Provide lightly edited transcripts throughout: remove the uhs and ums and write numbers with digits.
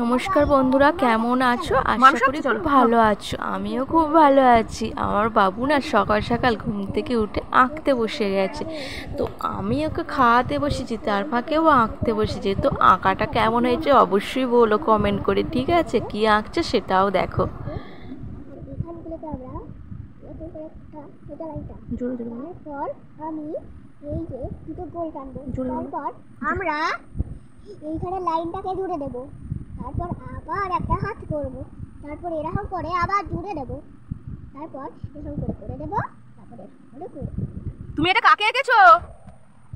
নমস্কার বন্ধুরা, কেমন আছো? আশা করি খুব ভালো আছো। আমিও খুব ভালো আছি। আমার বাবু না সকাল সকাল ঘুম থেকে উঠে আঁকতে বসে গেছে, তো আমি ওকে খাওয়াতে বসেছি, তার ফাঁকেও আঁকতে বসেছি। তো আঁকাটা কেমন হয়েছে অবশ্যই বলো কমেন্ট করে, ঠিক আছে? কি আঁকছে সেটাও দেখো। তারপর আমি এই যে দুটো গোল টানবো, তারপর আমরা এইখানে লাইনটাকে জুড়ে দেবো, তারপর আবার একটা হাত করবো, তারপর এরকম করে আবার জুড়ে দেবো, তারপর এরকম করে করে দেবো, তারপর এরকম করে করে। তুমি এটা কাকে এঁকেছো?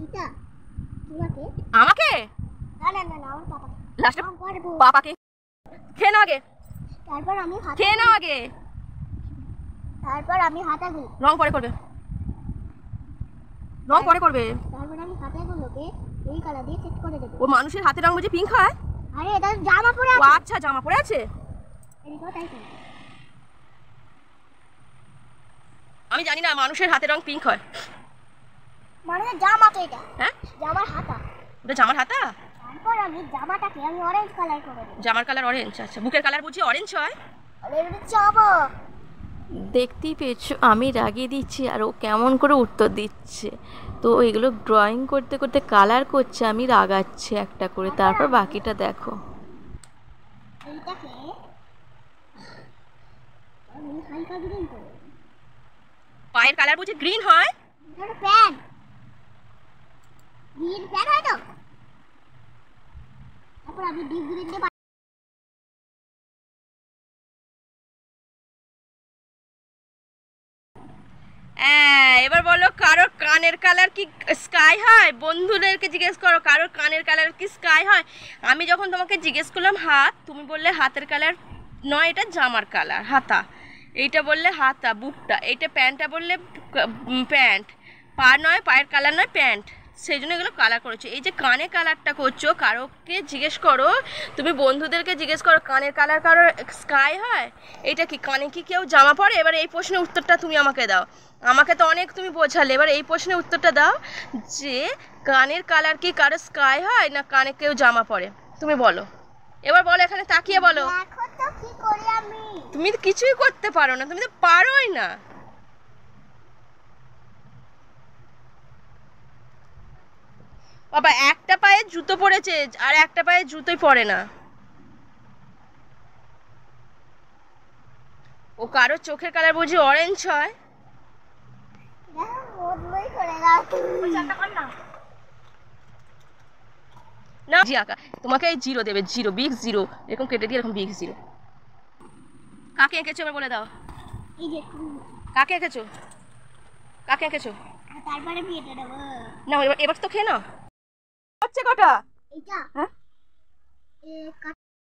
এটা তোমাকে? আমাকে? না না না না, আমার পাপাকে। লাস্টে পাপাকে খেয়ে নাও আগে। তারপর আমি হাত খেয়ে নাও আগে, তারপর আমি হাতাগুলো রং পরে করবে, রং পরে করবে। তারপর আমি হাতাগুলোকে এই কালার দিয়ে সেট করে দেবো। ও মানুষের হাতের রং বুঝি পিঙ্ক হয়? আরে এটা জামা পরে ও আছে। আচ্ছা, জামা পরে আছে। এদিকেও তাই তো। আমি জানি না মানুষের হাতের রং পিঙ্ক হয়। মানে জামা তো এটা। হ্যাঁ, জামার হাতা। ওটা জামার হাতা? তারপর আমি জামাটাকে আমি অরেঞ্জ কালার করে দেবো। জামার কালার অরেঞ্জ? আচ্ছা, বুকের কালার বুঝি অরেঞ্জ হয়? আরে এটা জামা। দেখতেই পেয়েছো আমি রাগিয়ে দিচ্ছি আর ও কেমন করে উত্তর দিচ্ছে। তো এগুলো ড্রয়িং করতে করতে কালার করছে, আমি রাগাচ্ছি একটা করে। তারপর বাকিটা দেখো। এইটাকে আমি হালকা গ্রিন করে দেবো। পায়ের কালার বুঝি গ্রিন হয়? এটা প্যান্ট। গ্রিন প্যান্ট হয় তো। তারপর আমি ডিপ গ্রিন দিয়ে এবার বলো, কারোর কানের কালার কি স্কাই হয়? বন্ধুদেরকে জিজ্ঞেস করো কারোর কানের কালার কি স্কাই হয়। আমি যখন তোমাকে জিজ্ঞেস করলাম হাত, তুমি বললে হাতের কালার নয়, এটা জামার কালার হাতা। এইটা বললে হাতা বুকটা, এইটা প্যান্টটা বললে প্যান্ট। পা নয়, পায়ের কালার নয়, প্যান্ট। সেই জন্য এগুলো কালার করেছো। এই যে কানে কালারটা করছো, কারোকে জিজ্ঞেস করো, তুমি বন্ধুদেরকে জিজ্ঞেস করো কানের কালার কারোর স্কাই হয়। এটা কি কানে কি কেউ জামা পরে? এবার এই প্রশ্নের উত্তরটা তুমি আমাকে দাও। আমাকে তো অনেক তুমি বোঝালে, এবার এই প্রশ্নের উত্তরটা দাও যে কানের কালার কি কারো স্কাই হয় না কানে কেউ জামা পরে? তুমি বলো, এবার বলো, এখানে তাকিয়ে বলো। দেখো তো কি করি আমি। তুমি তো কিছুই করতে পারো না, তুমি তো পারোই না। বাবা একটা পায়ে জুতো পরেছে আর একটা পায়ে জুতোই পরে না। ও কারো চোখের কালার বুঝি অরেঞ্জ হয়? দেখো বদলাই করে দাও তুমি। না জি আঁকা, তোমাকে এই জিরো দেবে, জিরো, বিগ জিরো, এরকম কেটে দিয়ে এরকম বিগ জিরো। কাকে এঁকেছো এবার বলে দাও। এই যে কাকে এঁকেছো? কাকে এঁকেছো? তারপরে আমি এটা দেবো। না এবার এবার তো খেয়ে নাও। হচ্ছে কটা? এইটা হ্যাঁ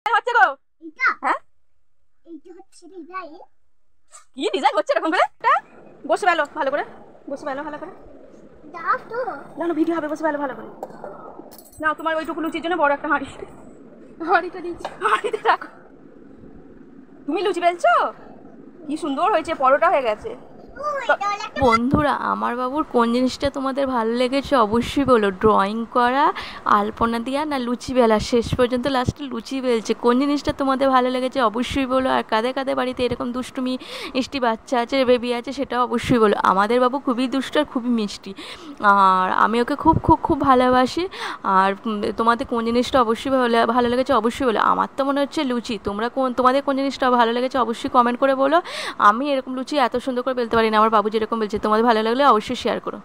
এ হচ্ছে গো। এইটা হ্যাঁ, এইটা হচ্ছে ডিজাইন। কি ডিজাইন হচ্ছে এরকম করে? বসে ভালো ভালো করে, বসে ভালো ভালো করে। দাও তো। না না, ভিডিও হবে, বসে ভালো ভালো করে। নাও তোমার ওইটুকু লুচির জন্য বড় একটা হাঁড়ি, হাঁড়িটা দিচ্ছি, হাঁড়িতে রাখো। তুমি লুচি বেলছো? কি সুন্দর হয়েছে, পরোটা হয়ে গেছে। বন্ধুরা, আমার বাবুর কোন জিনিসটা তোমাদের ভালো লেগেছে অবশ্যই বলো। ড্রয়িং করা, আলপনা দেওয়া, না লুচি বেলা? শেষ পর্যন্ত লাস্টে লুচি বেলছে। কোন জিনিসটা তোমাদের ভালো লেগেছে অবশ্যই বলো। আর কাদের কাদের বাড়িতে এরকম দুষ্টুমি মিষ্টি বাচ্চা আছে, বেবি আছে, সেটাও অবশ্যই বলো। আমাদের বাবু খুবই দুষ্ট আর খুবই মিষ্টি, আর আমি ওকে খুব খুব খুব ভালোবাসি। আর তোমাদের কোন জিনিসটা অবশ্যই ভালো লেগেছে অবশ্যই বলো। আমার তো মনে হচ্ছে লুচি। তোমাদের কোন জিনিসটা ভালো লেগেছে অবশ্যই কমেন্ট করে বলো। আমি এরকম লুচি এত সুন্দর করে বেলতে পারি না, আমার বাবু যেরকম বলছে। তোমাদের ভালো লাগলে অবশ্যই শেয়ার করো।